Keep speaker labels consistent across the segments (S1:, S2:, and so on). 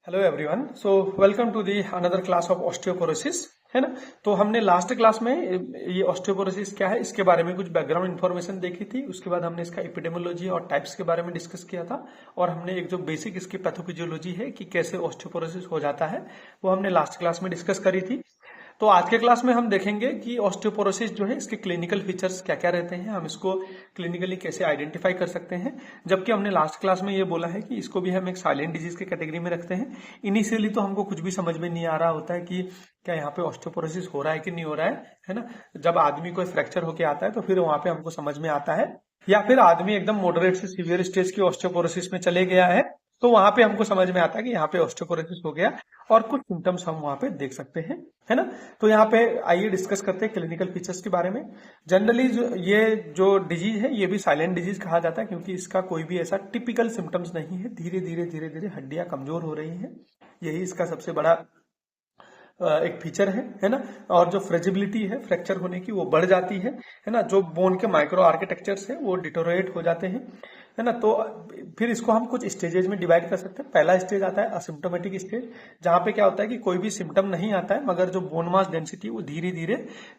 S1: Hello everyone. So welcome to the another class of osteoporosis, है ना। तो हमने लास्ट क्लास में ये ऑस्टियोपोरोसिस क्या है इसके बारे में कुछ बैकग्राउंड इन्फॉर्मेशन देखी थी। उसके बाद हमने इसका एपिडेमोलॉजी और टाइप्स के बारे में डिस्कस किया था, और हमने एक जो बेसिक इसकी पैथोफिजियोलॉजी है कि कैसे ऑस्टियोपोरोसिस हो जाता है वो हमने लास्ट क्लास में डिस्कस करी थी। तो आज के क्लास में हम देखेंगे कि ऑस्टियोपोरोसिस जो है इसके क्लिनिकल फीचर्स क्या क्या रहते हैं, हम इसको क्लिनिकली कैसे आइडेंटिफाई कर सकते हैं। जबकि हमने लास्ट क्लास में ये बोला है कि इसको भी हम एक साइलेंट डिजीज की कैटेगरी में रखते हैं। इनिशियली तो हमको कुछ भी समझ में नहीं आ रहा होता है कि क्या यहाँ पे ऑस्टियोपोरोसिस हो रहा है कि नहीं हो रहा है ना। जब आदमी को फ्रैक्चर होके आता है तो फिर वहां पे हमको समझ में आता है, या फिर आदमी एकदम मॉडरेट से सीवियर स्टेज की ऑस्टियोपोरोसिस में चले गया है तो वहां पे हमको समझ में आता है कि यहाँ पे ऑस्टियोपोरोसिस हो गया, और कुछ सिम्टम्स हम वहां पे देख सकते हैं, है ना। तो यहाँ पे आइए डिस्कस करते हैं क्लिनिकल फीचर्स के बारे में। जनरली जो डिजीज है ये भी साइलेंट डिजीज कहा जाता है, क्योंकि इसका कोई भी ऐसा टिपिकल सिम्टम्स नहीं है। धीरे धीरे हड्डियां कमजोर हो रही हैं, यही इसका सबसे बड़ा एक फीचर है ना। और जो फ्रेजिबिलिटी है फ्रैक्चर होने की वो बढ़ जाती है ना। जो बोन के माइक्रो आर्किटेक्चर्स है वो डिटोरेट हो जाते हैं, है ना। तो फिर इसको हम कुछ स्टेजेस में डिवाइड कर सकते हैं। पहला स्टेज आता है असिम्प्टोमेटिक स्टेज, जहां पे क्या होता है कि कोई भी सिम्टम नहीं आता है, मगर जो बोन मास डेंसिटी वो धीरे धीरे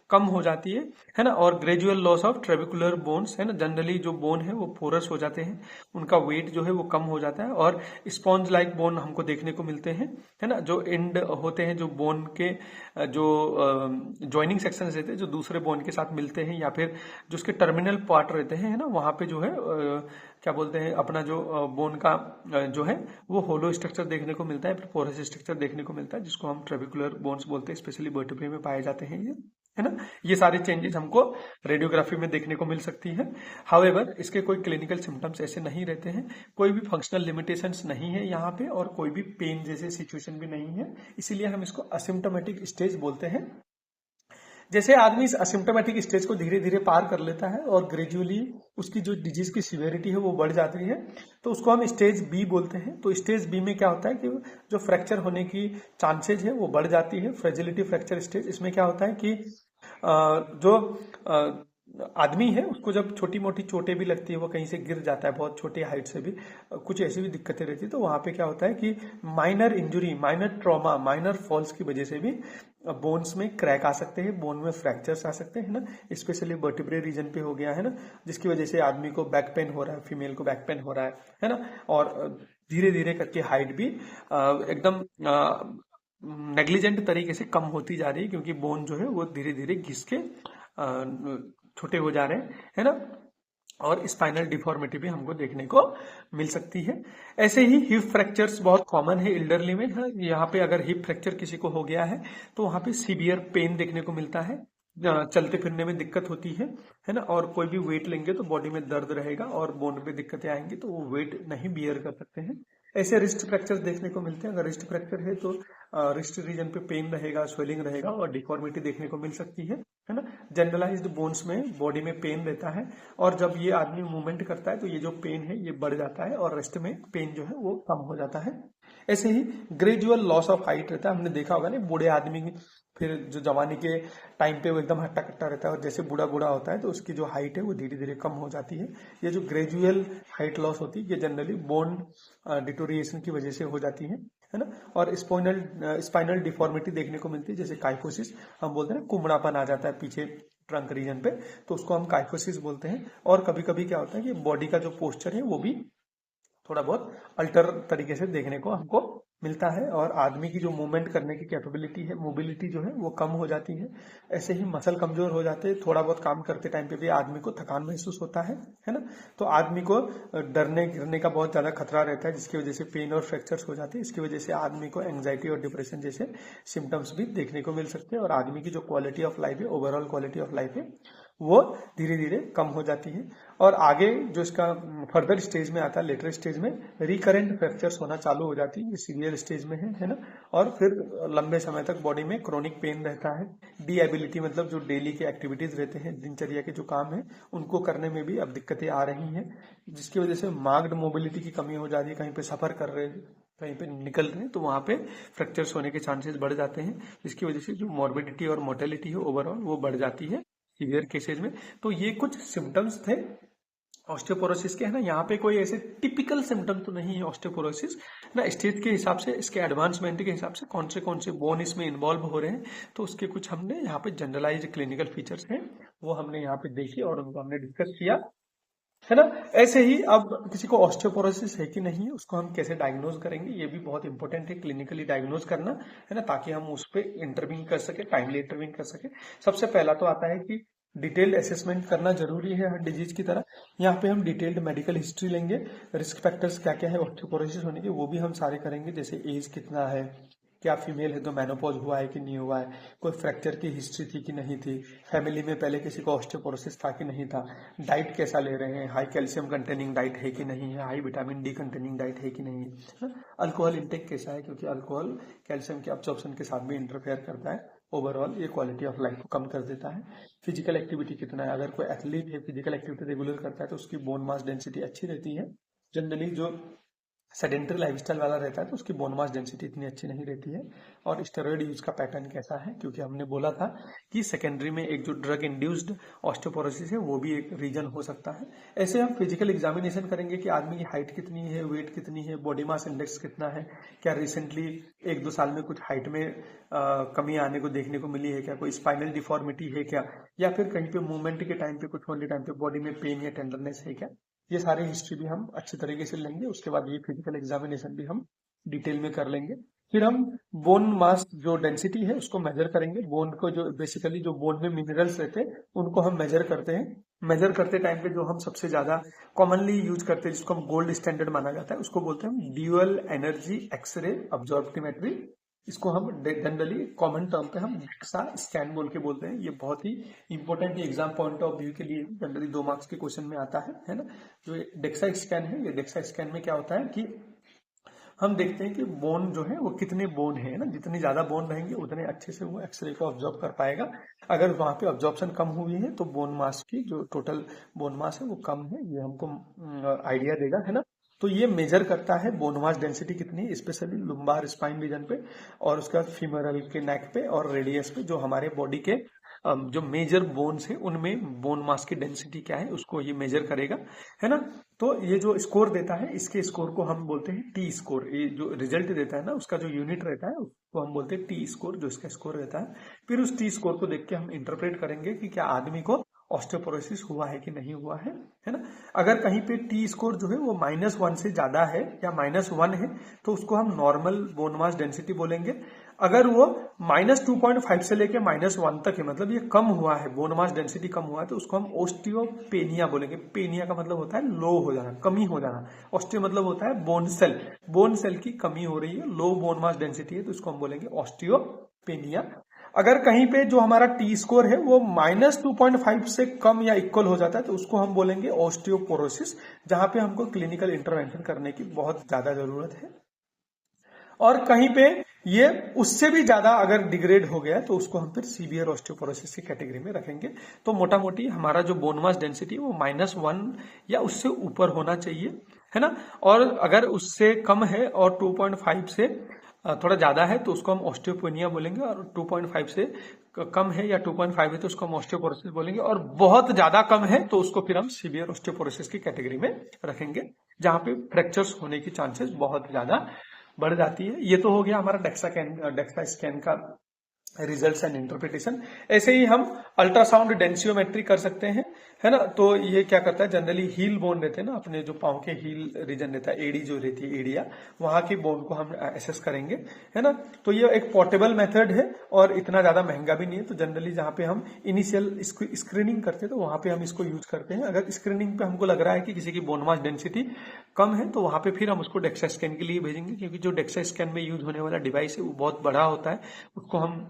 S1: कम हो जाती है ना। और gradual loss of trabecular bones, है ना। जनरली जो बोन है वो पोरस हो जाते हैं, उनका वेट जो है वो कम हो जाता है, और स्पॉन्ज लाइक बोन हमको देखने को मिलते हैं, है ना। जो एंड होते हैं जो बोन के जो ज्वाइनिंग सेक्शन रहते हैं जो दूसरे बोन के साथ मिलते हैं, या फिर जो उसके टर्मिनल पार्ट रहते हैं, है ना, वहां पे जो है क्या बोलते हैं अपना जो बोन का जो है वो होलो स्ट्रक्चर देखने को मिलता है, फिर पोरस स्ट्रक्चर देखने को मिलता है, जिसको हम ट्रेबिकुलर बोन्स बोलते हैं। स्पेशली वर्टेब्रे में पाए जाते हैं ये, है ना। ये सारे चेंजेस हमको रेडियोग्राफी में देखने को मिल सकती है। हाउएवर इसके कोई क्लिनिकल सिम्टम्स ऐसे नहीं रहते हैं, कोई भी फंक्शनल लिमिटेशंस नहीं है यहाँ पे, और कोई भी पेन जैसे सिचुएशन भी नहीं है, इसीलिए हम इसको असिम्प्टोमेटिक स्टेज बोलते हैं। जैसे आदमी इस असिम्प्टोमेटिक स्टेज को धीरे धीरे पार कर लेता है और ग्रेजुअली उसकी जो डिजीज की सिवियरिटी है वो बढ़ जाती है, तो उसको हम स्टेज बी बोलते हैं। तो स्टेज बी में क्या होता है कि जो फ्रैक्चर होने की चांसेज है वो बढ़ जाती है। फ्रेजिलिटी फ्रैक्चर स्टेज, इसमें क्या होता है कि जो आदमी है उसको जब छोटी मोटी चोटें भी लगती है, वो कहीं से गिर जाता है बहुत छोटी हाइट से भी, कुछ ऐसी भी दिक्कतें रहती है, तो वहां पे क्या होता है कि minor injury, minor trauma, minor falls की वजह से भी बोन्स में क्रैक आ सकते हैं, बोन में फ्रैक्चर्स आ सकते हैं ना। स्पेशली वर्टिब्रे रीजन पे हो गया है ना, जिसकी वजह से आदमी को बैक पेन हो रहा है, फीमेल को बैक पेन हो रहा है ना। और धीरे धीरे करके हाइट भी एकदम नेग्लिजेंट तरीके से कम होती जा रही है, क्योंकि बोन जो है वो धीरे धीरे घिस के छोटे हो जा रहे हैं, है ना। और स्पाइनल डिफॉर्मिटी भी हमको देखने को मिल सकती है। ऐसे ही हिप फ्रैक्चर्स बहुत कॉमन है एल्डरली में। यहाँ पे अगर हिप फ्रैक्चर किसी को हो गया है तो वहां पे सीवियर पेन देखने को मिलता है, चलते फिरने में दिक्कत होती है ना। और कोई भी वेट लेंगे तो बॉडी में दर्द रहेगा और बोन पे दिक्कतें आएंगी, तो वो वेट नहीं बियर कर सकते हैं। ऐसे रिस्ट फ्रैक्चर देखने को मिलते हैं। अगर रिस्ट फ्रैक्चर है तो रिस्ट रीजन पे पेन रहेगा, स्वेलिंग रहेगा, और डिफॉर्मिटी देखने को मिल सकती है ना। जनरलाइज्ड बोन्स में बॉडी में पेन रहता है, और जब ये आदमी मूवमेंट करता है तो ये जो पेन है ये बढ़ जाता है, और रेस्ट में पेन जो है वो कम हो जाता है। ऐसे ही ग्रेजुअल लॉस ऑफ हाइट रहता है। हमने देखा होगा ना बूढ़े आदमी फिर जो जवानी के टाइम पे वो एकदम हट्टा कट्टा रहता है, और जैसे बूढ़ा बूढ़ा होता है तो उसकी जो हाइट है वो धीरे धीरे कम हो जाती है। ये जो ग्रेजुअल हाइट लॉस होती है ये जनरली बोन डिटोरिएशन की वजह से हो जाती है ना। और स्पाइनल डिफॉर्मिटी देखने को मिलती है, जैसे काइफोसिस हम बोलते हैं ना, कुमड़ापन आ जाता है पीछे ट्रंक रीजन पे, तो उसको हम काइफोसिस बोलते हैं। और कभी कभी क्या होता है कि बॉडी का जो पोस्चर है वो भी थोड़ा बहुत अल्टर तरीके से देखने को हमको मिलता है, और आदमी की जो मूवमेंट करने की कैपेबिलिटी है, मोबिलिटी जो है वो कम हो जाती है। ऐसे ही मसल कमजोर हो जाते हैं, थोड़ा बहुत काम करते टाइम पे भी आदमी को थकान महसूस होता है ना। तो आदमी को डरने गिरने का बहुत ज्यादा खतरा रहता है, जिसकी वजह से पेन और फ्रैक्चर्स हो जाते हैं। इसकी वजह से आदमी को एंग्जाइटी और डिप्रेशन जैसे सिम्टम्स भी देखने को मिल सकते हैं, और आदमी की जो क्वालिटी ऑफ लाइफ है, ओवरऑल क्वालिटी ऑफ लाइफ है, वो धीरे धीरे कम हो जाती है। और आगे जो इसका फर्दर स्टेज में आता है, लेटर स्टेज में रिकरेंट फ्रैक्चर्स होना चालू हो जाती है, ये सीवियर स्टेज में है ना। और फिर लंबे समय तक बॉडी में क्रोनिक पेन रहता है। डी-एबिलिटी मतलब जो डेली के एक्टिविटीज रहते हैं, दिनचर्या के जो काम है उनको करने में भी अब दिक्कतें आ रही हैं, जिसकी वजह से मार्क्ड मोबिलिटी की कमी हो जा रही है। कहीं पे सफर कर रहे हैं, कहीं पे निकल रहे हैं, तो वहां पे फ्रैक्चर्स होने के चांसेस बढ़ जाते हैं, जिसकी वजह से जो मॉर्बिडिटी और मोर्टेलिटी है ओवरऑल वो बढ़ जाती है सीवियर केसेज में। तो ये कुछ सिम्टम्स थे ऑस्टियोपोरोसिस के है ना, यहाँ पे कोई ऐसे टिपिकल सिम्टम तो नहीं है ऑस्टियोपोरोसिस ना। स्टेज के हिसाब से, इसके एडवांसमेंट के हिसाब से कौन से बोन इसमें इन्वॉल्व हो रहे हैं, तो उसके कुछ हमने यहाँ पे जनरलाइज क्लिनिकल फीचर्स हैं वो हमने यहाँ पे देखी और उनको हमने डिस्कस किया, है ना। ऐसे ही अब किसी को ऑस्टियोपोरोसिस है कि नहीं है उसको हम कैसे डायग्नोज करेंगे, ये भी बहुत इंपॉर्टेंट है क्लिनिकली डायग्नोज करना, है ना, ताकि हम उस पर इंटरवीन कर सके, टाइमली इंटरवीन कर सके। सबसे पहला तो आता है कि डिटेल्ड असेसमेंट करना जरूरी है हर डिजीज की तरह। यहाँ पे हम डिटेल्ड मेडिकल हिस्ट्री लेंगे, रिस्क फैक्टर्स क्या क्या है ऑस्टियोपोरोसिस होने के वो भी हम सारे करेंगे, जैसे एज कितना है, क्या फीमेल है तो मेनोपॉज हुआ है कि नहीं हुआ है, कोई फ्रैक्चर की हिस्ट्री थी कि नहीं थी, फैमिली में पहले किसी को ऑस्टियोपोरोसिस था कि नहीं था, डाइट कैसा ले रहे हैं, हाई कैल्शियम कंटेनिंग डाइट है कि नहीं है, high vitamin D containing diet है कि नहीं है, अल्कोहल इंटेक कैसा है, क्योंकि अल्कोहल कैल्शियम के अब्जॉर्प्शन के साथ भी इंटरफेयर करता है, ओवरऑल ये क्वालिटी ऑफ लाइफ को कम कर देता है। फिजिकल एक्टिविटी कितना है, अगर कोई एथलीट है फिजिकल एक्टिविटी रेगुलर करता है तो उसकी बोन मास डेंसिटी अच्छी रहती है। जनरली जो सेडेंटरी लाइफस्टाइल वाला रहता है तो उसकी बोन मास डेंसिटी इतनी अच्छी नहीं रहती है। और स्टेरॉइड यूज का पैटर्न कैसा है, क्योंकि हमने बोला था कि सेकेंडरी में एक जो ड्रग इंड्यूस्ड ऑस्टियोपोरोसिस है वो भी एक रीजन हो सकता है। ऐसे हम फिजिकल एग्जामिनेशन करेंगे कि आदमी की हाइट कितनी है, वेट कितनी है, बॉडी मास इंडेक्स कितना है, क्या रिसेंटली 1-2 साल में कुछ हाइट में कमी आने को देखने को मिली है क्या, कोई स्पाइनल डिफॉर्मिटी है क्या, या फिर कहीं पे मूवमेंट के टाइम पे कुछ होने टाइम पे बॉडी में पेन या टेंडरनेस है क्या। ये सारी हिस्ट्री भी हम अच्छे तरीके से लेंगे। उसके बाद ये फिजिकल एग्जामिनेशन भी हम डिटेल में कर लेंगे। फिर हम बोन मास जो डेंसिटी है उसको मेजर करेंगे। बोन को जो बेसिकली जो बोन में मिनरल्स रहते हैं उनको हम मेजर करते हैं। मेजर करते टाइम पे जो हम सबसे ज्यादा कॉमनली यूज करते हैं जिसको हम गोल्ड स्टैंडर्ड माना जाता है उसको बोलते हैं ड्यूअल एनर्जी एक्सरे अब्जॉर्प्टिमेट्री। इसको हम जनरली कॉमन टर्म पे हम डेक्सा स्कैन बोल के बोलते हैं। ये बहुत ही important exam point of view के लिए जनरली 2 मार्क्स के क्वेश्चन में आता है ना। जो डेक्सा स्कैन है, ये डेक्सा स्कैन में क्या होता है कि हम देखते हैं कि बोन जो है वो कितने बोन है ना, जितनी ज्यादा बोन रहेंगे उतने अच्छे से वो एक्सरे को ऑब्जॉर्व कर पाएगा। अगर वहां पे ऑब्जॉर्प्शन कम हुई है तो बोन मास की जो टोटल बोन मास है वो कम है, ये हमको आइडिया देगा, है ना। तो ये मेजर करता है बोन मास डेंसिटी कितनी, स्पेशली लुम्बार स्पाइन रीजन पे और उसका फीमरल के नेक पे और रेडियस पे, जो हमारे बॉडी के जो मेजर बोन्स है उनमें बोन मास की डेंसिटी क्या है उसको ये मेजर करेगा, है ना। तो ये जो स्कोर देता है इसके स्कोर को हम बोलते हैं टी स्कोर। ये जो रिजल्ट देता है ना उसका जो यूनिट रहता है उसको हम बोलते हैं टी स्कोर, जो इसका स्कोर रहता है। फिर उस टी स्कोर को देख के हम इंटरप्रेट करेंगे कि क्या आदमी को ऑस्टियोपोरोसिस हुआ है कि नहीं हुआ है ना। अगर कहीं पे टी स्कोर जो है वो -1 से ज्यादा है या -1 है तो उसको हम नॉर्मल बोन मास डेंसिटी बोलेंगे। अगर वो -2.5 से लेके -1 तक है, मतलब ये कम हुआ है, बोन मास डेंसिटी कम हुआ है, तो उसको हम ओस्टियोपेनिया बोलेंगे। पेनिया का मतलब होता है लो हो जाना, कमी हो जाना। ऑस्टियो मतलब होता है बोन सेल की कमी हो रही है, लो बोन मास डेंसिटी है, तो उसको हम बोलेंगे ऑस्टियोपेनिया। अगर कहीं पे जो हमारा टी स्कोर है वो -2.5 से कम या इक्वल हो जाता है तो उसको हम बोलेंगे ऑस्टियोपोरोसिस, जहां पे हमको क्लिनिकल इंटरवेंशन करने की बहुत ज्यादा जरूरत है। और कहीं पे ये उससे भी ज्यादा अगर डिग्रेड हो गया तो उसको हम फिर सीवियर ऑस्टियोपोरोसिस की कैटेगरी में रखेंगे। तो मोटा मोटी हमारा जो बोन मास डेंसिटी वो -1 या उससे ऊपर होना चाहिए, है ना। और अगर उससे कम है और 2.5 से थोड़ा ज्यादा है तो उसको हम ऑस्टियोपेनिया बोलेंगे, और 2.5 से कम है या 2.5 है तो उसको हम ऑस्टियोपोरोसिस बोलेंगे, और बहुत ज्यादा कम है तो उसको फिर हम सीवियर ऑस्टियोपोरोसिस की कैटेगरी में रखेंगे, जहां पे फ्रैक्चर्स होने की चांसेस बहुत ज्यादा बढ़ जाती है। ये तो हो गया हमारा डेक्सा स्कैन का रिजल्ट्स एंड इंटरप्रिटेशन। ऐसे ही हम अल्ट्रासाउंड डेंसियोमेट्री कर सकते हैं, है ना। तो ये क्या करता है, जनरली हील बोन रहते हैं ना, अपने जो पांव के हील रीजन रहता है, एडी जो रहती है, एडिया, वहां की बोन को हम एसेस करेंगे, है ना। तो ये एक पोर्टेबल मेथड है और इतना ज्यादा महंगा भी नहीं है। तो जनरली जहां पे हम इनिशियल स्क्रीनिंग करते हैं तो वहां पे हम इसको यूज करते हैं। अगर स्क्रीनिंग पे हमको लग रहा है कि किसी की बोन मास डेंसिटी कम है तो वहां पे फिर हम उसको डेक्सा स्कैन के लिए भेजेंगे, क्योंकि जो डेक्सा स्कैन में यूज होने वाला डिवाइस है वो बहुत बड़ा होता है, उसको हम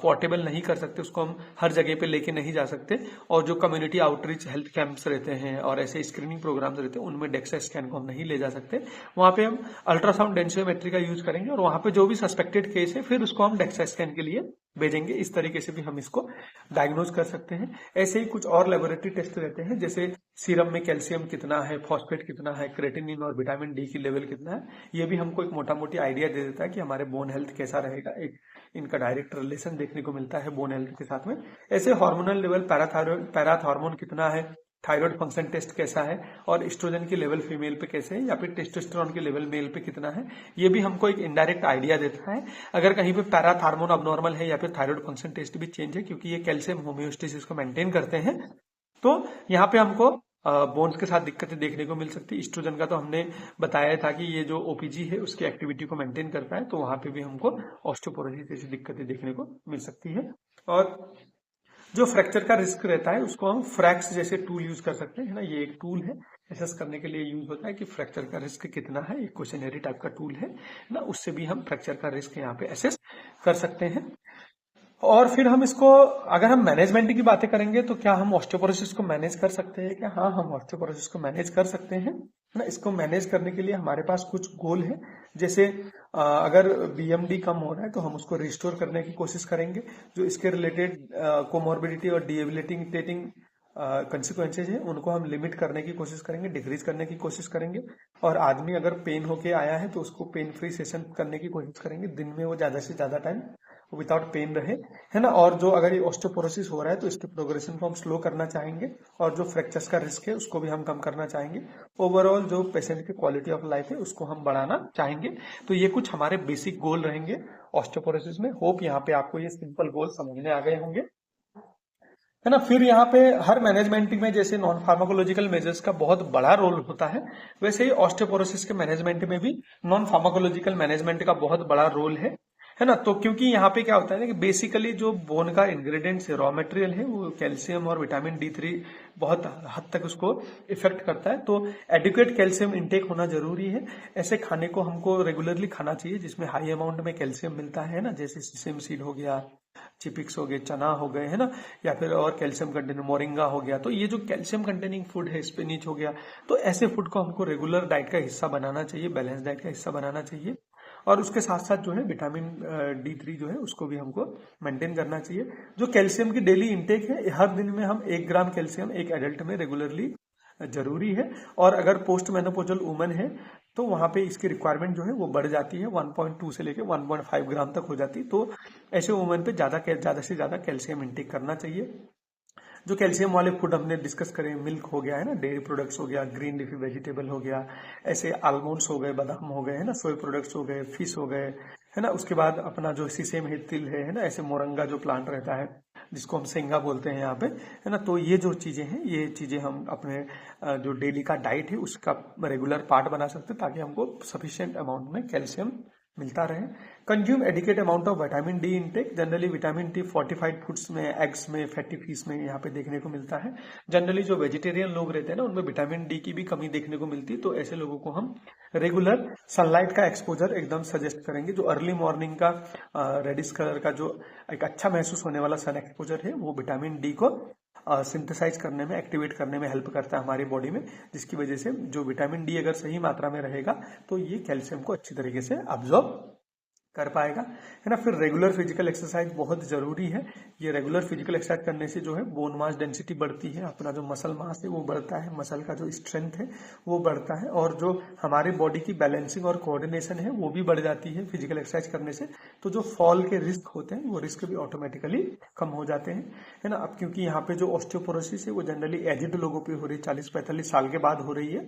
S1: पोर्टेबल नहीं कर सकते, उसको हम हर जगह पे लेके नहीं जा सकते। और जो कम्युनिटी आउटरीच हेल्थ कैंप्स रहते हैं और ऐसे स्क्रीनिंग प्रोग्राम्स रहते हैं उनमें डेक्सा स्कैन को हम नहीं ले जा सकते। वहां पे हम अल्ट्रासाउंड डेंसियोमेट्री का यूज करेंगे और वहां पे जो भी सस्पेक्टेड केस है फिर उसको हम डेक्सा स्कैन के लिए भेजेंगे। इस तरीके से भी हम इसको डायग्नोज कर सकते हैं। ऐसे ही कुछ और लेबोरेटरी टेस्ट रहते हैं, जैसे सीरम में कैल्शियम कितना है, फॉस्फेट कितना है, क्रेटिनिन और विटामिन डी की लेवल कितना है। ये भी हमको एक मोटा मोटी आइडिया दे देता है कि हमारे बोन हेल्थ कैसा रहेगा। एक इनका डायरेक्ट रिलेशन देखने को मिलता है बोन हेल्थ के साथ में। ऐसे हार्मोनल लेवल, पैराथ हार्मोन कितना है, थायराइड फंक्शन टेस्ट कैसा है और एस्ट्रोजन की लेवल फीमेल पे कैसे है या फिर टेस्टोस्टेरोन की लेवल मेल पे कितना है, ये भी हमको एक इनडायरेक्ट आइडिया देता है। अगर कहीं पे पैराथार्मोन अबनॉर्मल है या फिर थायराइड फंक्शन टेस्ट भी चेंज है, क्योंकि ये कैल्शियम होम्योस्टेसिस को मेंटेन करते हैं, तो यहाँ पे हमको बोन्स के साथ दिक्कतें देखने को मिल सकती है। एस्ट्रोजन का तो हमने बताया था कि ये जो ओपीजी है उसकी एक्टिविटी को मेंटेन करता है, तो वहां पे भी हमको ऑस्टियोपोरोसिस जैसी दिक्कतें देखने को मिल सकती है। और जो फ्रैक्चर का रिस्क रहता है उसको हम फ्रैक्स जैसे टूल यूज कर सकते हैं ना, ये एक टूल है एसेस करने के लिए यूज होता है कि फ्रैक्चर का रिस्क कितना है, एक क्वेश्चनरी टाइप का टूल है ना, उससे भी हम फ्रैक्चर का रिस्क यहाँ पे एसेस कर सकते हैं। और फिर हम इसको, अगर हम मैनेजमेंट की बातें करेंगे तो क्या हम ऑस्टियोपोरोसिस को मैनेज कर सकते हैं क्या? हाँ, हम ऑस्टियोपोरोसिस को मैनेज कर सकते हैं ना। इसको मैनेज करने के लिए हमारे पास कुछ गोल है, जैसे अगर बीएमडी कम हो रहा है तो हम उसको रिस्टोर करने की कोशिश करेंगे। जो इसके रिलेटेड कोमॉर्बिडिटी और डिएबिलिटेटिंग कंसिक्वेंसेज है उनको हम लिमिट करने की कोशिश करेंगे, डिक्रीज करने की कोशिश करेंगे। और आदमी अगर पेन होके आया है तो उसको पेन फ्री सेशन करने की कोशिश करेंगे, दिन में वो ज्यादा से ज्यादा टाइम विदाउट पेन रहे, है ना। और जो अगर ये ऑस्टियोपोरोसिस हो रहा है तो इसके प्रोग्रेशन को हम स्लो करना चाहेंगे, और जो फ्रैक्चर्स का रिस्क है उसको भी हम कम करना चाहेंगे। ओवरऑल जो पेशेंट की क्वालिटी ऑफ लाइफ है उसको हम बढ़ाना चाहेंगे। तो ये कुछ हमारे बेसिक गोल रहेंगे ऑस्टियोपोरोसिस में। होप यहाँ पे आपको ये सिंपल गोल समझने आ गए होंगे, है ना। फिर यहाँ पे हर मैनेजमेंट में जैसे नॉन फार्माकोलॉजिकल मेजर्स का बहुत बड़ा रोल होता है, वैसे ही ऑस्टियोपोरोसिस के मैनेजमेंट में भी नॉन फार्माकोलॉजिकल मैनेजमेंट का बहुत बड़ा रोल है ना। तो क्योंकि यहाँ पे क्या होता है ना कि बेसिकली जो बोन का इंग्रेडिएंट्स रॉ मटेरियल है वो कैल्शियम और विटामिन D3 बहुत हद तक उसको इफेक्ट करता है, तो एडिक्वेट कैल्शियम इंटेक होना जरूरी है। ऐसे खाने को हमको रेगुलरली खाना चाहिए जिसमें हाई अमाउंट में कैल्शियम मिलता है ना, जैसे सिसम सीड हो गया, चिपिक्स हो गए, चना हो गए, है ना, या फिर और कैल्शियम कंटेनिंग मोरिंगा हो गया। तो ये जो कैल्शियम कंटेनिंग फूड है, स्पिनिच हो गया, तो ऐसे फूड को हमको रेगुलर डाइट का हिस्सा बनाना चाहिए, बैलेंस डाइट का हिस्सा बनाना चाहिए। और उसके साथ साथ जो है विटामिन D3 जो है उसको भी हमको मेंटेन करना चाहिए। जो कैल्शियम की डेली इंटेक है, हर दिन में हम 1 ग्राम कैल्शियम एक एडल्ट में रेगुलरली जरूरी है। और अगर पोस्ट मेनोपोजल वुमन है तो वहां पे इसकी रिक्वायरमेंट जो है वो बढ़ जाती है, 1.2 से लेके 1.5 ग्राम तक हो जाती है। तो ऐसे वुमन पे ज्यादा से ज्यादा कैल्शियम इंटेक करना चाहिए। जो कैल्शियम वाले फूड हमने डिस्कस करे, मिल्क हो गया, है ना, डेयरी प्रोडक्ट्स हो गया, ग्रीन लीफी वेजिटेबल हो गया, ऐसे आलमंड्स हो गए, बादाम हो गए, है ना, सोया प्रोडक्ट्स हो गए, फिश हो गए, है ना। उसके बाद अपना जो सीसेम है, तिल है ना, ऐसे मोरंगा जो प्लांट रहता है जिसको हम सेंगा बोलते हैं यहाँ पे, है ना। तो ये जो चीजें हैं, ये चीजें हम अपने जो डेली का डाइट है उसका रेगुलर पार्ट बना सकते हैं, ताकि हमको सफिशिएंट अमाउंट में कैल्शियम मिलता रहे। Consume adequate amount of vitamin D intake. Generally vitamin D fortified foods में, एग्स में, फैटी फिश में यहाँ पे देखने को मिलता है। जनरली जो वेजिटेरियन लोग रहते हैं ना उनमें विटामिन डी की भी कमी देखने को मिलती है, तो ऐसे लोगों को हम रेगुलर सनलाइट का एक्सपोजर एकदम सजेस्ट करेंगे। जो अर्ली मॉर्निंग का रेडिश कलर का जो एक अच्छा महसूस होने वाला सन एक्सपोजर है वो विटामिन डी को सिंथेसाइज करने में, एक्टिवेट करने में हेल्प करता है हमारी बॉडी में, जिसकी वजह से जो विटामिन डी अगर सही मात्रा में रहेगा तो ये कैल्शियम को अच्छी तरीके से अब्जॉर्ब कर पाएगा, है ना। फिर रेगुलर फिजिकल एक्सरसाइज बहुत जरूरी है। ये रेगुलर फिजिकल एक्सरसाइज करने से जो है बोन मास डेंसिटी बढ़ती है, अपना जो मसल मास है वो बढ़ता है, मसल का जो स्ट्रेंथ है वो बढ़ता है, और जो हमारे बॉडी की बैलेंसिंग और कोऑर्डिनेशन है वो भी बढ़ जाती है फिजिकल एक्सरसाइज करने से। तो जो फॉल के रिस्क होते हैं वो रिस्क भी ऑटोमेटिकली कम हो जाते हैं, है ना। अब क्योंकि यहाँ पे जो ऑस्टियोपोरोसिस है वो जनरली एजिड लोगों पे हो रही है, 40-45 साल के बाद हो रही है,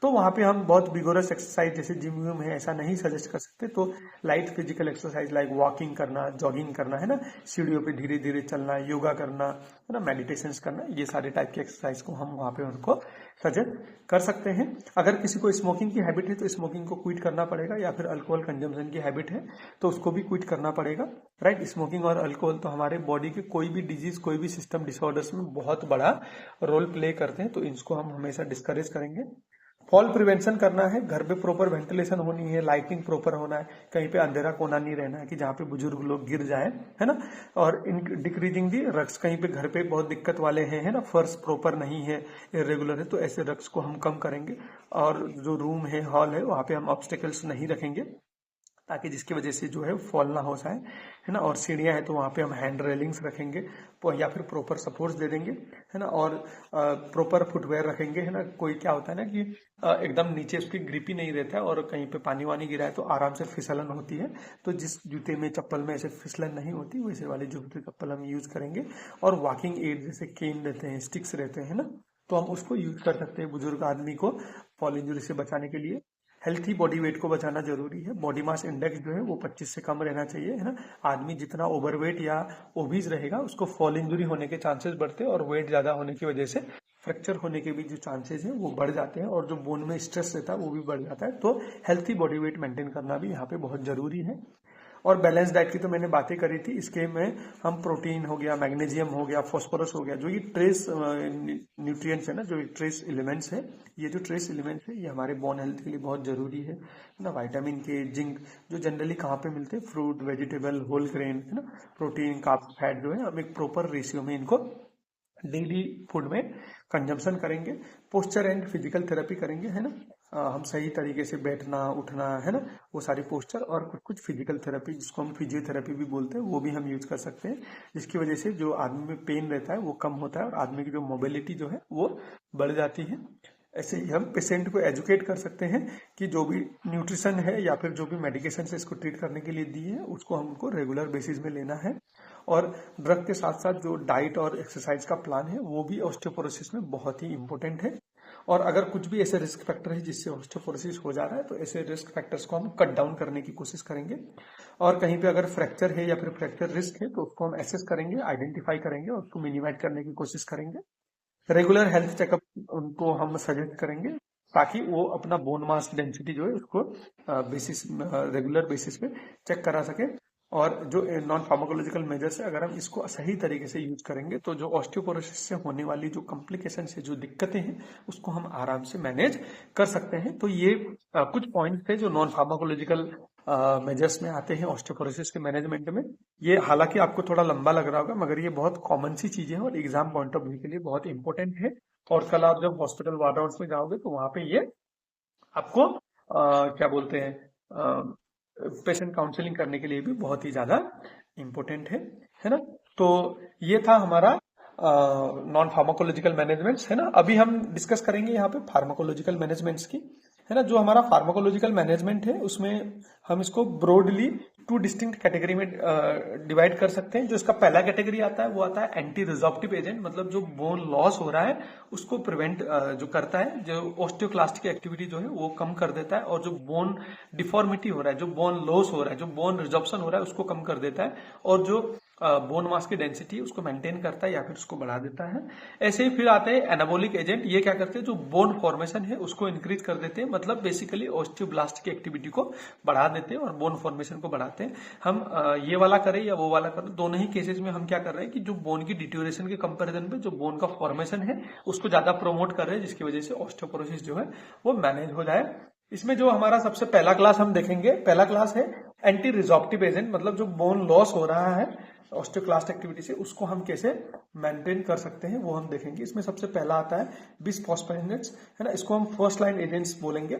S1: तो वहां पे हम बहुत बिगोरस एक्सरसाइज जैसे जिम विम है ऐसा नहीं सजेस्ट कर सकते। तो light physical exercise like walking करना, जॉगिंग करना, है ना, सीढ़ियों पे धीरे धीरे चलना, योगा करना, है ना, मेडिटेशन करना, ये सारे टाइप की एक्सरसाइज को हम वहां पे उनको सजेस्ट कर सकते हैं। अगर किसी को स्मोकिंग की हैबिट है तो स्मोकिंग को क्विट करना पड़ेगा, या फिर अल्कोहल कंजम्पशन की हैबिट है तो उसको भी क्विट करना पड़ेगा, राइट। स्मोकिंग और अल्कोहल तो हमारे बॉडी के कोई भी डिजीज, कोई भी सिस्टम डिसऑर्डर्स में बहुत बड़ा रोल प्ले करते हैं, तो इसको हम हमेशा डिस्करेज करेंगे। फॉल प्रिवेंशन करना है, घर पे प्रॉपर वेंटिलेशन होनी है, लाइटिंग प्रॉपर होना है, कहीं पे अंधेरा कोना नहीं रहना है कि जहाँ पे बुजुर्ग लोग गिर जाए, है ना। और इन डिक्रीजिंग दी रक्स, कहीं पे घर पे बहुत दिक्कत वाले हैं, है ना, फर्श प्रॉपर नहीं है, इरेगुलर है, तो ऐसे रक्स को हम कम करेंगे। और जो रूम है, हॉल है, वहाँ पे हम ऑब्स्टेकल्स नहीं रखेंगे ताकि जिसकी वजह से जो है फॉल ना हो जाए, है ना। और सीढ़ियां है तो वहां पे हम हैंड रेलिंग्स रखेंगे या फिर प्रॉपर सपोर्ट्स दे देंगे, है ना। और प्रॉपर फुटवेयर रखेंगे, है ना। कोई क्या होता है ना कि एकदम नीचे उसकी ग्रिप ही नहीं रहता है और कहीं पे पानी वानी गिरा है तो आराम से फिसलन होती है, तो जिस जूते में, चप्पल में ऐसे फिसलन नहीं होती वैसे वाले जूते चप्पल हम यूज करेंगे। और वॉकिंग एड जैसे केन रहते हैं, स्टिक्स रहते हैं ना, तो हम उसको यूज कर सकते हैं बुजुर्ग आदमी को फॉल इंजरी से बचाने के लिए। हेल्थी बॉडी वेट को बचाना जरूरी है। बॉडी मास इंडेक्स जो है वो 25 से कम रहना चाहिए, है ना। आदमी जितना ओवरवेट या ओबीज रहेगा उसको फॉल इंजरी होने के चांसेस बढ़ते हैं, और वेट ज्यादा होने की वजह से फ्रैक्चर होने के भी जो चांसेस हैं वो बढ़ जाते हैं, और जो बोन में स्ट्रेस रहता है वो भी बढ़ जाता है। तो हेल्थी बॉडी वेट मेंटेन करना भी यहाँ पे बहुत जरूरी है। और बैलेंस डाइट की तो मैंने बातें करी थी। इसके में हम प्रोटीन हो गया, मैग्नीशियम हो गया, फास्फोरस हो गया, जो ये ट्रेस न्यूट्रिएंट्स है ना, जो ट्रेस एलिमेंट्स है, ये जो ट्रेस एलिमेंट्स है ये हमारे बोन हेल्थ के लिए बहुत जरूरी है ना। विटामिन के, जिंक, जो जनरली कहाँ पे मिलते हैं, फ्रूट, वेजिटेबल, होल ग्रेन, है ना। प्रोटीन, कार्ब, फैट जो है हम एक प्रॉपर रेशियो में इनको डेली फूड में कंजम्पशन करेंगे। पोस्चर एंड फिजिकल थेरेपी करेंगे, है ना। हम सही तरीके से बैठना, उठना, है ना, वो सारी पोस्चर, और कुछ कुछ फिजिकल थेरेपी जिसको हम फिजियोथेरेपी भी बोलते हैं वो भी हम यूज कर सकते हैं, जिसकी वजह से जो आदमी में पेन रहता है वो कम होता है और आदमी की जो मोबिलिटी जो है वो बढ़ जाती है। ऐसे ही हम पेशेंट को एजुकेट कर सकते हैं कि जो भी न्यूट्रिशन है या फिर जो भी मेडिकेशन से इसको ट्रीट करने के लिए दी है उसको हमको रेगुलर बेसिस में लेना है। और ड्रग के साथ साथ जो डाइट और एक्सरसाइज का प्लान है वो भी ऑस्टियोपोरोसिस में बहुत ही इंपॉर्टेंट है। और अगर कुछ भी ऐसे रिस्क फैक्टर है जिससे ऑस्टियोपोरोसिस हो जा रहा है तो ऐसे रिस्क फैक्टर्स को हम कट डाउन करने की कोशिश करेंगे। और कहीं पे अगर फ्रैक्चर है या फिर फ्रैक्चर रिस्क है तो उसको हम एसेस करेंगे, आइडेंटिफाई करेंगे और उसको मिनिमाइज करने की कोशिश करेंगे। रेगुलर हेल्थ चेकअप उनको हम सजेस्ट करेंगे ताकि वो अपना बोन मास डेंसिटी जो है उसको रेगुलर बेसिस पे चेक करा सके। और जो नॉन फार्माकोलॉजिकल मेजर्स है अगर हम इसको सही तरीके से यूज करेंगे तो जो ऑस्टियोपोरोसिस से होने वाली जो कॉम्प्लिकेशन से जो दिक्कतें हैं उसको हम आराम से मैनेज कर सकते हैं। तो ये कुछ पॉइंट्स थे जो नॉन फार्माकोलॉजिकल मेजर्स में आते हैं ऑस्टियोपोरोसिस के मैनेजमेंट में। ये हालांकि आपको थोड़ा लंबा लग रहा होगा मगर ये बहुत कॉमन सी चीजें हैं और एग्जाम पॉइंट ऑफ व्यू के लिए बहुत इंपॉर्टेंट है। और कल आप जब हॉस्पिटल वार्ड राउंड्स में जाओगे तो वहां पे ये आपको क्या बोलते हैं, पेशेंट काउंसलिंग करने के लिए भी बहुत ही ज्यादा इंपॉर्टेंट है ना। तो ये था हमारा नॉन फार्माकोलॉजिकल मैनेजमेंट्स, है ना। अभी हम डिस्कस करेंगे यहाँ पे फार्माकोलॉजिकल मैनेजमेंट्स की, है ना। जो हमारा फार्माकोलॉजिकल मैनेजमेंट है उसमें हम इसको ब्रॉडली 2 डिस्टिंक्ट कैटेगरी में डिवाइड कर सकते हैं। जो इसका पहला कैटेगरी आता है वो आता है एंटी रिजॉर्प्टिव एजेंट, मतलब जो बोन लॉस हो रहा है उसको प्रिवेंट जो करता है, जो ऑस्टियोक्लास्ट की एक्टिविटी जो है वो कम कर देता है, और जो बोन डिफॉर्मिटी हो रहा है, जो बोन लॉस हो रहा है, जो बोन रिजॉर्प्शन हो रहा है उसको कम कर देता है, और जो बोन मास की डेंसिटी उसको मेंटेन करता है या फिर उसको बढ़ा देता है। ऐसे ही फिर आते हैं एनाबोलिक एजेंट। ये क्या करते हैं, जो बोन फॉर्मेशन है उसको इंक्रीज कर देते हैं, मतलब बेसिकली ऑस्टियोब्लास्ट की एक्टिविटी को बढ़ा देते हैं और बोन फॉर्मेशन को बढ़ाते हैं। हम ये वाला करें या वो वाला करें, दोनों ही केसेस में हम क्या कर रहे हैं कि जो बोन की डिट्यूरेशन के कंपेरिजन पे जो बोन का फॉर्मेशन है उसको ज्यादा प्रोमोट कर रहे हैं, जिसकी वजह से ऑस्टियोपोरोसिस जो है वो मैनेज हो जाए। इसमें जो हमारा सबसे पहला क्लास हम देखेंगे, पहला क्लास है एंटी रिजॉर्प्टिव एजेंट, मतलब जो बोन लॉस हो रहा है ऑस्टियोक्लास्ट एक्टिविटी से उसको हम कैसे मेंटेन कर सकते हैं वो हम देखेंगे। इसमें सबसे पहला आता है बिसफॉस्फोनेट्स, है ना। इसको हम फर्स्ट लाइन एजेंट्स बोलेंगे।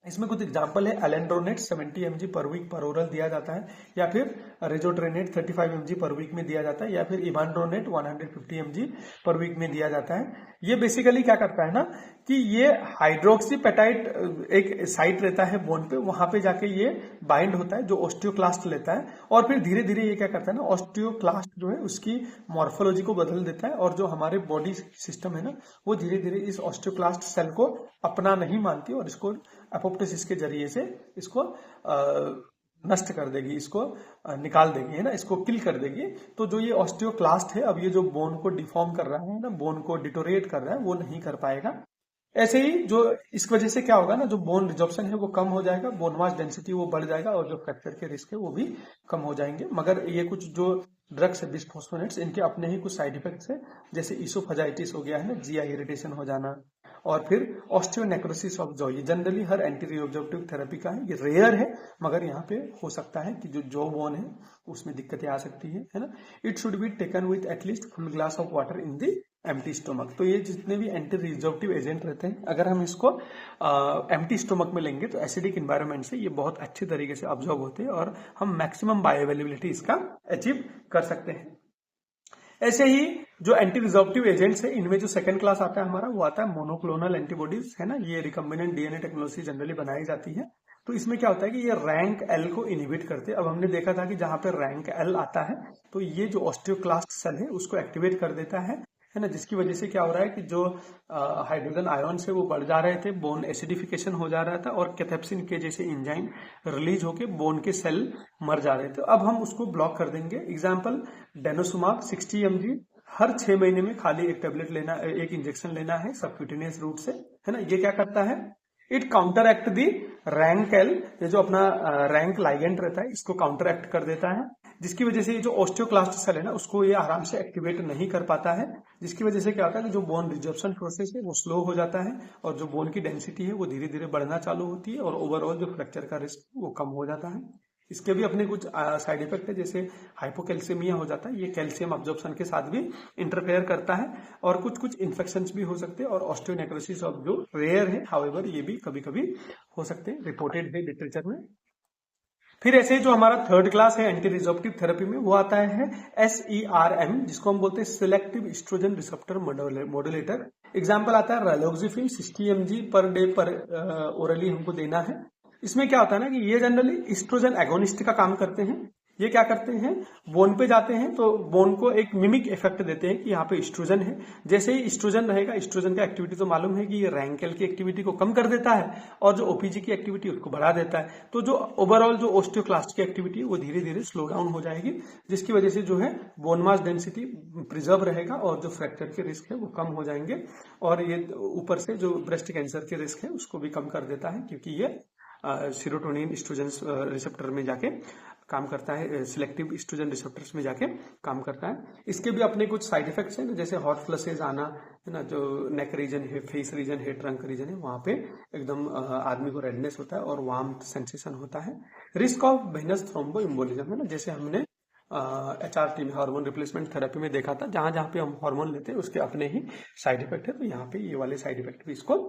S1: इसमें कुछ एग्जांपल है एलेंड्रोनेट 70 mg पर वीक पर ओरल दिया जाता है, या फिर रेजोट्रेनेट 35 mg पर वीक में दिया जाता है, या फिर इवांड्रोनेट 150 mg पर वीक में दिया जाता है। ये बेसिकली क्या करता है ना कि ये हाइड्रोक्सीपेटाइट एक साइट रहता है बोन पे, वहां पे जाके ये बाइंड होता है जो ऑस्टियोक्लास्ट लेता है, और फिर धीरे धीरे ये क्या करता है ना ऑस्टियोक्लास्ट जो है उसकी मॉर्फोलॉजी को बदल देता है, और जो हमारे बॉडी सिस्टम है ना वो धीरे धीरे इस ऑस्टियोक्लास्ट सेल को अपना नहीं मानती और इसको एपोप्टोसिस के जरिए से इसको नष्ट कर देगी, इसको निकाल देगी, है ना, इसको किल कर देगी। तो जो ये ऑस्टियोक्लास्ट है अब ये जो बोन को डिफॉर्म कर रहा है ना, बोन को डिटोरेट कर रहा है, वो नहीं कर पाएगा। ऐसे ही जो इस वजह से क्या होगा ना, जो बोन रिजॉर्प्शन है वो कम हो जाएगा, बोन मास डेंसिटी वो बढ़ जाएगा, और जो फ्रैक्चर के रिस्क है वो भी कम हो जाएंगे। मगर ये कुछ जो ड्रग्स है बिसफॉस्फोनेट्स, इनके अपने ही कुछ साइड इफेक्ट्स है, जैसे इसोफेजाइटिस हो गया है ना, जीआई इरिटेशन हो जाना, और फिर ऑस्टियोनेक्रोसिस ऑफ जॉ। ये जनरली हर एंटी रिजॉर्प्टिव थेरेपी का है, ये रेयर है मगर यहाँ पे हो सकता है कि जो जॉ बोन है उसमें दिक्कतें आ सकती है ना। It should be taken with at least full glass of water in the empty stomach. तो ये जितने भी एंटी रिजॉर्प्टिव एजेंट रहते हैं अगर हम इसको एम्प्टी स्टोमक में लेंगे तो एसिडिक इन्वायरमेंट से ये बहुत अच्छे तरीके से ऑब्जॉर्ब होते हैं और हम मैक्सिमम बायोअवेलेबिलिटी इसका अचीव कर सकते हैं। ऐसे ही जो एंटी रिजॉर्प्टिव एजेंट्स है इनमें जो सेकंड क्लास आता है हमारा वो आता है मोनोक्लोनल एंटीबॉडीज, है ना। ये रिकम्बिनेंट डीएनए टेक्नोलॉजी जनरली बनाई जाती है। तो इसमें क्या होता है कि ये रैंक एल को इनहिबिट करते हैं। अब हमने देखा था कि जहां पे रैंक एल आता है तो ये जो ऑस्टियोक्लास्ट सेल है उसको एक्टिवेट कर देता है है ना, जिसकी वजह से क्या हो रहा है कि जो हाइड्रोजन आयन है वो बढ़ जा रहे थे, बोन एसिडिफिकेशन हो जा रहा था और कैथेप्सिन के जैसे एंजाइम रिलीज होके बोन के सेल मर जा रहे थे। अब हम उसको ब्लॉक कर देंगे। एग्जाम्पल डेनोसुमाब 60 mg हर 6 महीने में खाली एक टेबलेट लेना, एक इंजेक्शन लेना है सबक्यूटेनियस रूट से, है ना। ये क्या करता है, इट काउंटर एक्ट दी रैंकेल, ये जो अपना रैंक लाइगेंड रहता है इसको काउंटर एक्ट कर देता है, जिसकी वजह से ये जो ऑस्टियोक्लास्ट सेल है ना उसको ये आराम से एक्टिवेट नहीं कर पाता है, जिसकी वजह से क्या होता है कि जो बोन रिजर्प्शन प्रोसेस है वो स्लो हो जाता है और जो बोन की डेंसिटी है वो धीरे धीरे बढ़ना चालू होती है और ओवरऑल जो फ्रैक्चर का रिस्क वो कम हो जाता है। इसके भी अपने कुछ साइड इफेक्ट है, जैसे हाइपोकैल्सियमिया हो जाता है, ये कैल्शियम अब्जॉर्प्शन के साथ भी इंटरफेयर करता है और कुछ कुछ इन्फेक्शंस भी हो सकते हैं और ऑस्टियोनेक्रोसिस ऑफ जो रेयर है हाउएवर ये भी कभी कभी हो सकते हैं, रिपोर्टेड है लिटरेचर में। फिर ऐसे जो हमारा थर्ड क्लास है एंटी रिजॉर्प्टिव थेरेपी में वो आता है SERM, जिसको हम बोलते हैं selective estrogen receptor modulator. Example आता है raloxifene 60 mg per day per orally हमको देना है। इसमें क्या होता है ना कि ये जनरली एस्ट्रोजन एगोनिस्ट का काम करते हैं। ये क्या करते हैं, बोन पे जाते हैं तो बोन को एक मिमिक इफेक्ट देते हैं कि यहाँ पे एस्ट्रोजन है। जैसे ही एस्ट्रोजन रहेगा, एस्ट्रोजन का एक्टिविटी तो मालूम है कि ये रैंकेल की एक्टिविटी को कम कर देता है और जो ओपीजी की एक्टिविटी उसको बढ़ा देता है। तो जो ओवरऑल जो ऑस्टियोक्लास्ट की एक्टिविटी है वो धीरे धीरे स्लो डाउन हो जाएगी, जिसकी वजह से जो है बोन मास डेंसिटी प्रिजर्व रहेगा और जो फ्रैक्चर के रिस्क है वो कम हो जाएंगे। और ये ऊपर से जो ब्रेस्ट कैंसर के रिस्क है उसको भी कम कर देता है, क्योंकि ये सीरोटोनिन एस्ट्रोजन रिसेप्टर में जाके काम करता है, सिलेक्टिव एस्ट्रोजन रिसेप्टर्स में जाके काम करता है। इसके भी अपने कुछ साइड इफेक्ट्स हैं, जैसे हॉट फ्लशेज आना, है ना, जो नेक रीजन है, फेस रीजन है, ट्रंक रीजन है, वहां पे एकदम आदमी को रेडनेस होता है और वार्म सेंसेशन होता है। Risk of venous thromboembolism, है ना, जैसे हमने HRT में हार्मोन रिप्लेसमेंट थेरेपी में देखा था, जहां जहां पे हम हार्मोन लेते हैं उसके अपने ही साइड इफेक्ट है, तो यहाँ पे ये वाले साइड इफेक्ट भी इसको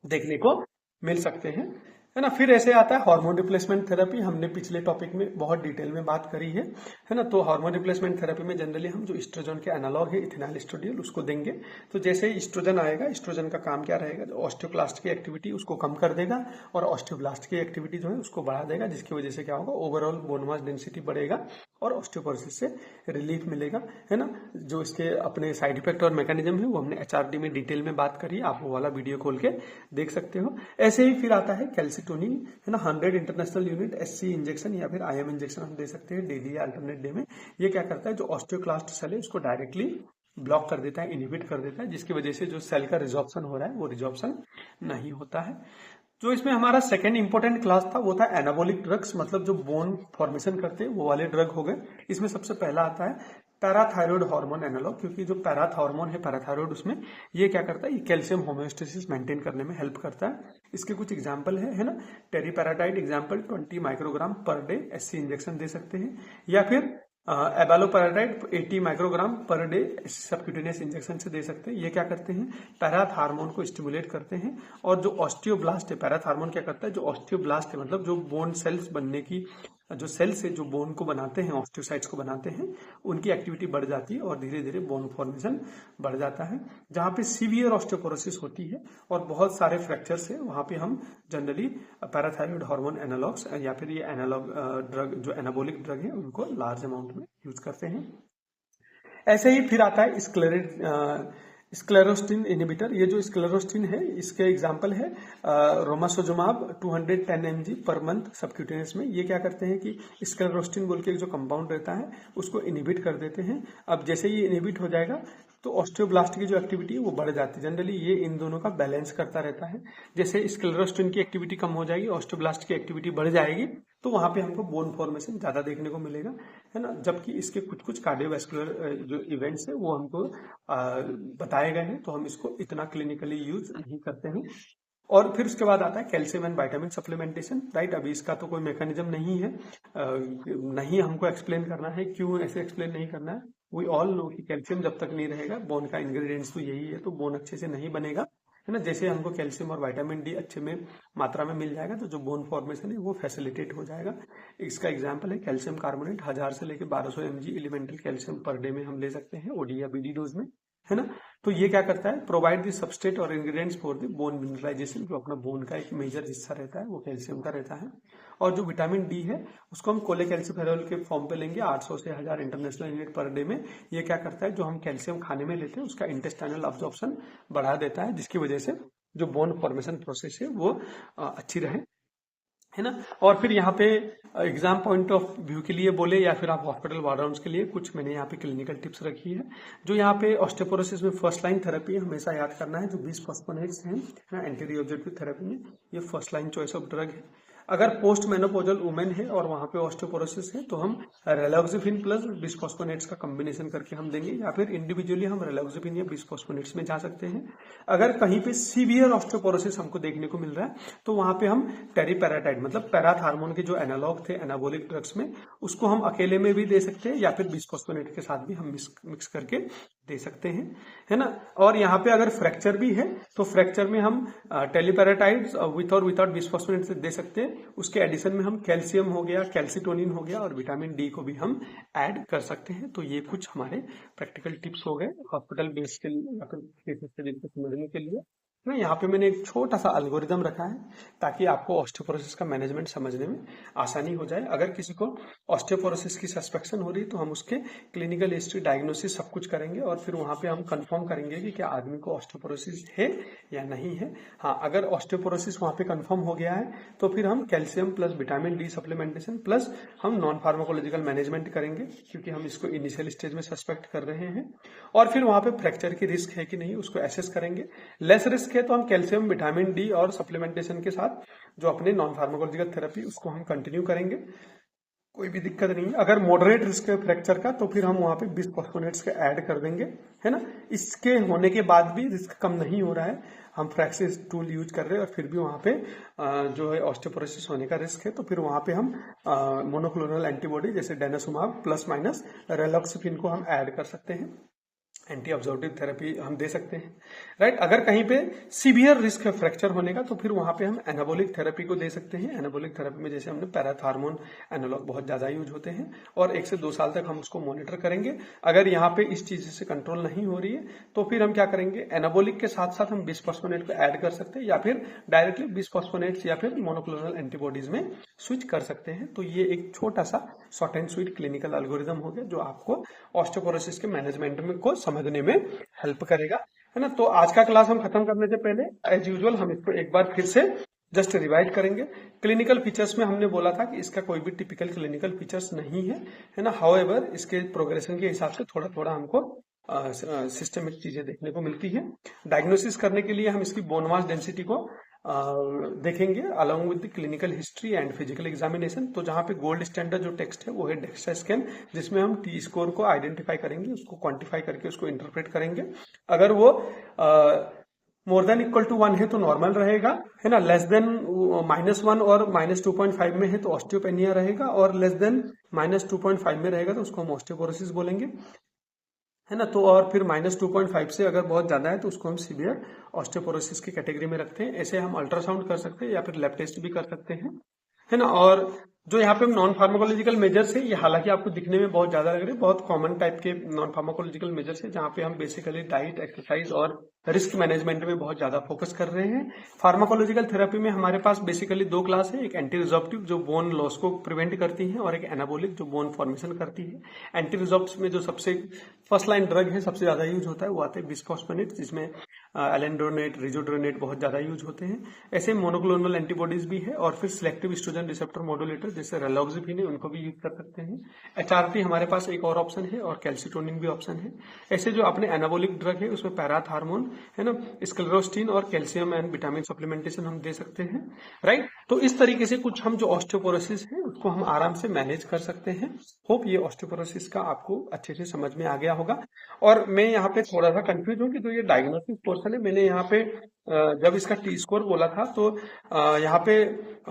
S1: देखने को मिल सकते हैं, है ना। फिर ऐसे आता है हार्मोन रिप्लेसमेंट थेरेपी, हमने पिछले टॉपिक में बहुत डिटेल में बात करी है ना। तो हार्मोन रिप्लेसमेंट थेरेपी में जनरली हम जो एस्ट्रोजन के एनालॉग है इथेनॉल एस्ट्रोडियल उसको देंगे। तो जैसे ही एस्ट्रोजन आएगा, एस्ट्रोजन का काम क्या रहेगा, जो ऑस्टियोक्लास्ट की एक्टिविटी उसको कम कर देगा और ऑस्टियोब्लास्ट की एक्टिविटी जो है उसको बढ़ा देगा, जिसकी वजह से क्या होगा, ओवरऑल बोन मास डेंसिटी बढ़ेगा और ऑस्टियोपोरोसिस से रिलीफ मिलेगा, है ना। जो इसके अपने साइड इफेक्ट और मैकेनिज्म है वो हमने HRT में डिटेल में बात करी, आप वो वाला वीडियो खोल के देख सकते हो। ऐसे ही फिर आता है कैल्सिटोनिन, है ना, 100 इंटरनेशनल यूनिट SC इंजेक्शन या फिर IM इंजेक्शन हम दे सकते हैं डेली या अल्टरनेट डे में। ये क्या करता है, जो ऑस्टियोक्लास्ट सेल है उसको डायरेक्टली ब्लॉक कर देता है, इनहिबिट कर देता है, जिसकी वजह से जो सेल का रिजॉर्प्शन हो रहा है वो रिजॉर्प्शन नहीं होता है। जो इसमें हमारा सेकेंड इंपॉर्टेंट क्लास था वो था एनाबॉलिक ड्रग्स, मतलब जो बोन फॉर्मेशन करते हैं वो वाले ड्रग हो गए। इसमें सबसे पहला आता है पैराथायरॉयड हार्मोन एनालॉग, क्योंकि जो पैराथ हार्मोन है पैराथायरॉयड, उसमें ये क्या करता है, ये कैल्शियम होम्योस्टेसिस मेंटेन करने में हेल्प करता है। इसके कुछ एग्जांपल है ना, teriparatide example 20 microgram per day SC injection दे सकते हैं, या फिर abaloparatide 80 microgram per day subcutaneous injection से दे सकते हैं। ये क्या करते हैं, पैराथ हार्मोन को स्टिमुलेट करते हैं। और जो ऑस्टियोब्लास्ट है, पैराथ हार्मोन क्या करता है, जो ऑस्टियोब्लास्ट है मतलब जो बोन सेल्स बनने की जो सेल्स है जो बोन को बनाते हैं, ऑस्टियोसाइट्स को बनाते हैं, उनकी एक्टिविटी बढ़ जाती है और धीरे धीरे बोन फॉर्मेशन बढ़ जाता है। जहां पे सीवियर ऑस्टियोपोरोसिस होती है और बहुत सारे फ्रैक्चर्स है, वहां पे हम जनरली पैराथायरॉयड हार्मोन एनालॉग्स या फिर ये एनालॉग ड्रग जो एनाबोलिक ड्रग है उनको लार्ज अमाउंट में यूज करते हैं। ऐसे ही फिर आता है स्क्लेरोस्टिन इनहिबिटर। ये जो स्क्लेरोस्टिन है इसके एग्जांपल है रोमासोजुमाब 210 mg पर मंथ सबक्यूटेनियस में। ये क्या करते हैं कि स्क्लेरोस्टिन बोल के जो कंपाउंड रहता है उसको इनहिबिट कर देते हैं। अब जैसे ये इनहिबिट हो जाएगा तो ऑस्टियोब्लास्ट की जो एक्टिविटी है वो बढ़ जाती है। जनरली ये इन दोनों का बैलेंस करता रहता है। जैसे स्क्लेरोस्टिन की एक्टिविटी कम हो जाएगी, ऑस्टियोब्लास्ट की एक्टिविटी बढ़ जाएगी, तो वहां पे हमको बोन फॉर्मेशन ज्यादा देखने को मिलेगा, है ना। जबकि इसके कुछ कुछ कार्डियोवैस्कुलर जो इवेंट्स है वो हमको बताए गए हैं, तो हम इसको इतना क्लिनिकली यूज नहीं करते हैं। और फिर उसके बाद आता है calcium and vitamin supplementation, right. अभी इसका तो कोई मैकेनिज्म नहीं है, नहीं हमको एक्सप्लेन करना है, क्यों ऐसे एक्सप्लेन नहीं करना है। वी ऑल नो कि कैल्शियम जब तक नहीं रहेगा, बोन का इंग्रेडिएंट्स तो यही है, तो बोन अच्छे से नहीं बनेगा, है ना। जैसे हमको कैल्शियम और विटामिन डी अच्छे में मात्रा में मिल जाएगा तो जो बोन फॉर्मेशन है वो फैसिलिटेट हो जाएगा। इसका एग्जांपल है कैल्शियम कार्बोनेट 1000 से लेकर 1200 mg elemental calcium per day में हम ले सकते हैं OD या BD डोज में, है ना। तो ये क्या करता है, प्रोवाइड द सबस्ट्रेट और ingredients for the bone mineralization, जो अपना बोन का एक मेजर हिस्सा रहता है वो कैल्शियम का रहता है। और जो विटामिन डी है उसको हम कोलेकैल्सिफेरॉल के फॉर्म पे लेंगे 800 से 1000 इंटरनेशनल यूनिट पर डे में। ये क्या करता है, जो हम कैल्शियम खाने में लेते हैं उसका इंटेस्टाइनल अब्जॉर्प्शन बढ़ा देता है, जिसकी वजह से जो बोन फॉर्मेशन प्रोसेस है वो अच्छी रहे, है ना। और फिर यहाँ पे एग्जाम पॉइंट ऑफ व्यू के लिए बोले या फिर आप हॉस्पिटल वार्ड के लिए कुछ मैंने यहाँ पे क्लिनिकल टिप्स रखी है। जो यहाँ पे ऑस्टियोपोरोसिस में फर्स्ट लाइन थेरेपी हमेशा याद करना है, जो बिसफॉस्फोनेट्स हैं ना एंटीरियोजेटिव थेरेपी में, ये first line choice of drug है। अगर पोस्ट मेनोपोजल वुमेन है और वहां पे ऑस्टियोपोरोसिस है तो हम रेलॉक्सिफिन प्लस बिसफॉस्फोनेट्स का कॉम्बिनेशन करके हम देंगे, या फिर इंडिविजुअली हम रेलॉक्सिफिन या बिसफॉस्फोनेट्स में जा सकते हैं। अगर कहीं पे सीवियर ऑस्टियोपोरोसिस हमको देखने को मिल रहा है तो वहां पे हम टेरिपेराटाइड मतलब पैराथार्मोन के जो एनालॉग थे एनाबोलिक ड्रग्स में, उसको हम अकेले में भी दे सकते हैं या फिर बिसफॉस्फोनेट के साथ भी हम मिक्स करके दे सकते हैं, है ना। और यहाँ पे अगर फ्रैक्चर भी है तो फ्रैक्चर में हम टेलीपेराटाइड्स विथ और विदाउट बिसफॉस्फोनेट से दे सकते हैं। उसके एडिशन में हम कैल्शियम हो गया, कैल्सिटोनिन हो गया और विटामिन डी को भी हम ऐड कर सकते हैं। तो ये कुछ हमारे प्रैक्टिकल टिप्स हो गए हॉस्पिटल बेस के लिए या फिर केसेस के लिए समझने के लिए ना। यहाँ पे मैंने एक छोटा सा एल्गोरिदम रखा है ताकि आपको ऑस्टियोपोरोसिस का मैनेजमेंट समझने में आसानी हो जाए। अगर किसी को ऑस्टियोपोरोसिस की सस्पेक्शन हो रही है तो हम उसके क्लिनिकल हिस्ट्री, डायग्नोसिस सब कुछ करेंगे और फिर वहां पे हम कंफर्म करेंगे कि क्या आदमी को ऑस्टियोपोरोसिस है या नहीं है। हाँ, अगर ऑस्टियोपोरोसिस वहां पे कंफर्म हो गया है तो फिर हम calcium plus vitamin D supplementation plus हम नॉन फार्माकोलॉजिकल मैनेजमेंट करेंगे, क्योंकि हम इसको इनिशियल स्टेज में सस्पेक्ट कर रहे हैं। और फिर वहां पे फ्रैक्चर की रिस्क है कि नहीं उसको एसेस करेंगे। लेस रिस्क है तो हम कैल्शियम, विटामिन डी और सप्लीमेंटेशन के साथ जो अपने नॉन फार्माकोलॉजिकल थेरेपी उसको हम कंटिन्यू करेंगे, कोई भी दिक्कत नहीं है। अगर मॉडरेट रिस्क है फ्रैक्चर का तो फिर हम वहां पे बिसफॉस्फोनेट्स के ऐड कर देंगे, है ना। इसके होने के बाद भी रिस्क कम नहीं हो रहा है, हम फ्रैक्सिस टूल यूज कर रहे हैं और फिर भी वहां पे जो है ऑस्टियोपोरोसिस होने का रिस्क है, तो फिर वहां पे हम मोनोक्लोनल एंटीबॉडी जैसे डेनासुमाब प्लस माइनस रेलॉक्सिफिन को हम ऐड कर सकते हैं, एंटी ऑब्जर्वेटिव थेरेपी हम दे सकते हैं, राइट। अगर कहीं पे सीवियर रिस्क है फ्रैक्चर होने का तो फिर वहां पे हम एनाबोलिक थेरेपी को दे सकते हैं। एनाबोलिक थेरेपी में जैसे हमने पैराथार्मोन एनालॉग बहुत ज्यादा यूज होते हैं और 1 से 2 साल तक हम उसको मॉनिटर करेंगे। अगर यहाँ पे इस चीज से कंट्रोल नहीं हो रही है तो फिर हम क्या करेंगे, एनाबोलिक के साथ साथ हम बिसफॉस्फोनेट को ऐड कर सकते हैं या फिर डायरेक्टली बिसफॉस्फोनेट्स या फिर मोनोक्लोनल एंटीबॉडीज में स्विच कर सकते हैं। तो ये एक छोटा सा short and sweet clinical algorithm हो गया जो आपको ऑस्टियोपोरोसिस के मैनेजमेंट में को समझने में हेल्प करेगा, है ना। तो आज का क्लास हम खत्म करने से पहले एज यूजुअल हम इसको एक बार फिर से जस्ट रिवाइज करेंगे। क्लिनिकल फीचर्स में हमने बोला था कि इसका कोई भी टिपिकल क्लिनिकल फीचर्स नहीं है, है ना। हाउएवर इसके प्रोग्रेशन के हिसाब से थोड़ा थोड़ा हमको सिस्टमिक चीजें देखने को मिलती है। डायग्नोसिस करने के लिए हम इसकी बोन मास डेंसिटी को देखेंगे along with the clinical history and physical examination. तो जहां पे गोल्ड स्टैंडर्ड जो टेक्स्ट है वो है डेक्स्ट्रा स्कैन, जिसमें हम टी स्कोर को आइडेंटिफाई करेंगे, उसको क्वांटिफाई करके उसको इंटरप्रेट करेंगे। अगर वो मोर देन इक्वल टू 1 है तो नॉर्मल रहेगा, है ना। लेस देन -1 और -2.5 में है तो ऑस्टियोपेनिया रहेगा, और लेस देन -2.5 में रहेगा तो उसको हम ऑस्टियोपोरोसिस बोलेंगे, है ना। तो और फिर -2.5 से अगर बहुत ज्यादा है तो उसको हम सीवियर ऑस्टियोपोरोसिस की कैटेगरी में रखते हैं। ऐसे हम अल्ट्रासाउंड कर सकते हैं या फिर लैब टेस्ट भी कर सकते हैं, है ना। और जो यहाँ पे नॉन फार्माकोलॉजिकल मेजर्स है, ये हालांकि आपको दिखने में बहुत ज्यादा लग रहे हैं, बहुत कॉमन टाइप के नॉन फार्माकोलॉजिकल मेजर्स है जहाँ पे हम बेसिकली डाइट, एक्सरसाइज और रिस्क मैनेजमेंट में बहुत ज्यादा फोकस कर रहे हैं। फार्माकोलॉजिकल थेरेपी में हमारे पास बेसिकली 2 क्लास है, एक एंटी रिजॉर्प्टिव जो बोन लॉस को प्रिवेंट करती है और एक एनाबोलिक जो बोन फॉर्मेशन करती है। एंटी रिजॉर्प्टिव में जो सबसे फर्स्ट लाइन ड्रग है, सबसे ज्यादा यूज होता है वो आते हैं बिसफॉस्फोनेट, जिसमें एलेंड्रोनेट, रिजोड्रोनेट बहुत ज्यादा यूज होते हैं। ऐसे मोनोक्लोनल एंटीबॉडीज भी है और फिर सिलेक्टिव एस्ट्रोजन रिसेप्टर मॉड्यूलेटर जैसे रेलॉक्सिफिन है उनको भी यूज कर सकते हैं। एचआरटी हमारे पास एक और ऑप्शन है और कैल्सिटोनिन भी ऑप्शन है। ऐसे जो अपने एनाबोलिक ड्रग है उसमें पैराथार्मोन, है ना, स्क्लेरोस्टिन और कैल्शियम एंड विटामिन सप्लीमेंटेशन हम दे सकते हैं, राइट। तो इस तरीके से कुछ हम जो ऑस्टियोपोरोसिस है उसको हम आराम से मैनेज कर सकते हैं। होप ये ऑस्टियोपोरोसिस का आपको अच्छे से समझ में आ गया होगा। और मैं यहाँ पे थोड़ा सा कंफ्यूज हूँ कि जो ये डायग्नोस्टिक पोर्शन है, मैंने यहाँ पे जब इसका टी स्कोर बोला था तो यहाँ पे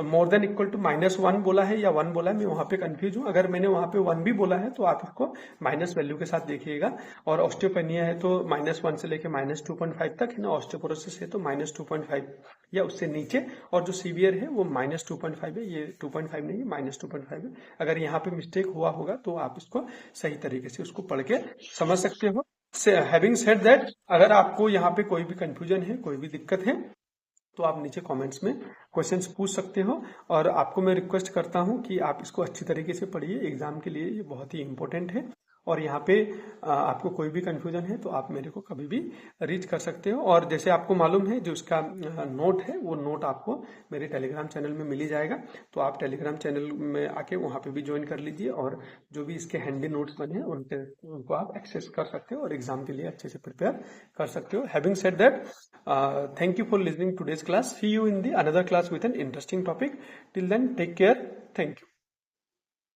S1: मोर देन इक्वल टू -1 बोला है या 1 बोला है, मैं वहां पे कंफ्यूज हूँ। अगर मैंने वहां पे 1 भी बोला है तो आप इसको माइनस वैल्यू के साथ देखिएगा। और ऑस्टियोपेनिया है तो -1 से लेके -2.5 तक, है ना। ऑस्टियोपोरोसिस है तो -2.5 या उससे नीचे, और जो सीवियर है वो -2.5 है, ये 2.5 नहीं है, -2.5 है। अगर यहाँ पे मिस्टेक हुआ होगा तो आप इसको सही तरीके से उसको पढ़ के समझ सकते हो। हैविंग सेड दैट, अगर आपको यहाँ पे कोई भी कंफ्यूजन है, कोई भी दिक्कत है, तो आप नीचे कमेंट्स में क्वेश्चंस पूछ सकते हो। और आपको मैं रिक्वेस्ट करता हूँ कि आप इसको अच्छी तरीके से पढ़िए, एग्जाम के लिए ये बहुत ही इंपॉर्टेंट है। और यहाँ पे आपको कोई भी कंफ्यूजन है तो आप मेरे को कभी भी रीच कर सकते हो। और जैसे आपको मालूम है, जो उसका नोट है, वो नोट आपको मेरे टेलीग्राम चैनल में मिल ही जाएगा। तो आप टेलीग्राम चैनल में आके वहाँ पे भी ज्वाइन कर लीजिए, और जो भी इसके हैंडी नोट्स बने हैं उनको आप एक्सेस कर सकते हो और एग्जाम के लिए अच्छे से प्रिपेयर कर सकते हो। Having said that, thank you for listening to today's class. See you in the another class with an interesting topic. Till then, take care. Thank you.